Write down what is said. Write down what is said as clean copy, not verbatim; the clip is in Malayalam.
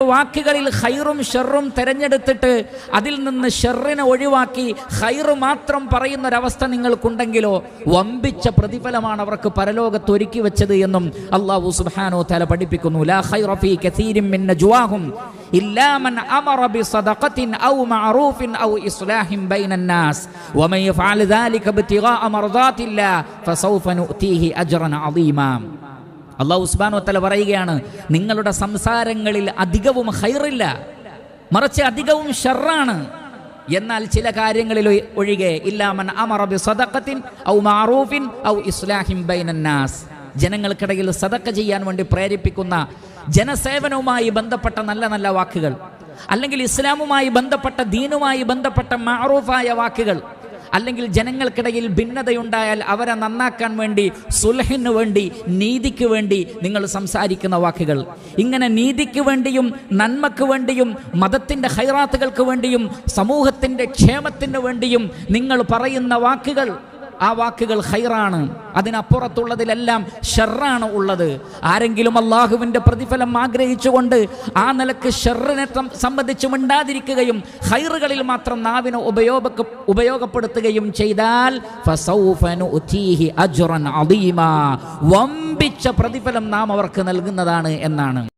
വാക്കുകളിൽ ഖൈറും ഷർറും തെരഞ്ഞെടുത്തിട്ട് അതിൽ നിന്ന് ഷർറിനെ ഒഴിവാക്കി ഖൈറ് മാത്രം പറയുന്ന ഒരവസ്ഥ നിങ്ങൾക്കുണ്ടെങ്കിലോ വമ്പിച്ച പ്രതിഫലമാണ് അവർക്ക് പരലോകത്ത് ഒരുക്കി വെച്ചത് എന്നും അല്ലാഹു സുബ്ഹാനഹു വ തആല പഠിപ്പിക്കുന്നു. ലാ ഖൈറ ഫീ കസീരിൻ മിൻ നജ്വാഹും ഇല്ലാ മൻ അമറ ബിസദഖത്തിൻ ഔ മഅറൂഫിൻ ഔ ഇസ്ലാഹിൻ ബൈനൻ നാസ് വമൻ യഫ്അൽ ദാലിക ഇബ്തിഗാഅ മർദാത്തില്ലാഹ് ഫസൗഫ നുഅതീഹി അജ്റൻ അദീമാ. അല്ലാഹു സുബ്ഹാനഹു വ തആല പറയുകയാണ്, നിങ്ങളുടെ സംസാരങ്ങളിൽ അധികവും ഖൈറില്ല, മറിച്ച് അധികവും ഷർറാണ്. എന്നാൽ ചില കാര്യങ്ങളിൽ ഒഴികെ ഇല്ലാ മൻ അമറ ബിസദഖത്തിൻ ഔ മഅറൂഫിൻ ഔ ഇസ്ലാഹിൻ ബൈനൻ നാസ്, ജനങ്ങൾക്കിടയിൽ സദഖ ചെയ്യാൻ വേണ്ടി പ്രേരിപ്പിക്കുന്ന, ജനസേവനവുമായി ബന്ധപ്പെട്ട നല്ല നല്ല വാക്കുകൾ, അല്ലെങ്കിൽ ഇസ്ലാമുമായി ബന്ധപ്പെട്ട ദീനുമായി ബന്ധപ്പെട്ട മഅറൂഫായ വാക്കുകൾ, അല്ലെങ്കിൽ ജനങ്ങൾക്കിടയിൽ ഭിന്നതയുണ്ടായാൽ അവരെ നന്നാക്കാൻ വേണ്ടി, സുൽഹിന് വേണ്ടി, നീതിക്ക് വേണ്ടി നിങ്ങൾ സംസാരിക്കുന്ന വാക്കുകൾ, ഇങ്ങനെ നീതിക്ക് വേണ്ടിയും നന്മക്ക് വേണ്ടിയും മതത്തിൻ്റെ ഖൈറാത്തുകൾക്ക് വേണ്ടിയും സമൂഹത്തിൻ്റെ ക്ഷേമത്തിന് വേണ്ടിയും നിങ്ങൾ പറയുന്ന വാക്കുകൾ, ആ വാക്കുകൾ ഖൈറാണ്. അതിനപ്പുറത്തുള്ളതിലെല്ലാം ഷർറാണ് ഉള്ളത്. ആരെങ്കിലും അള്ളാഹുവിൻ്റെ പ്രതിഫലം ആഗ്രഹിച്ചുകൊണ്ട് ആ നിലക്ക് ഷർറിനെ സംബന്ധിച്ച് മിണ്ടാതിരിക്കുകയും ഖൈറുകളിൽ മാത്രം നാവിനെ ഉപയോഗപ്പെടുത്തുകയും ചെയ്താൽ ഫസൗഫ നുഅതീഹി അജ്റൻ അദീമാ, വമ്പിച്ച പ്രതിഫലം നാം അവർക്ക് നൽകുന്നതാണ് എന്നാണ്.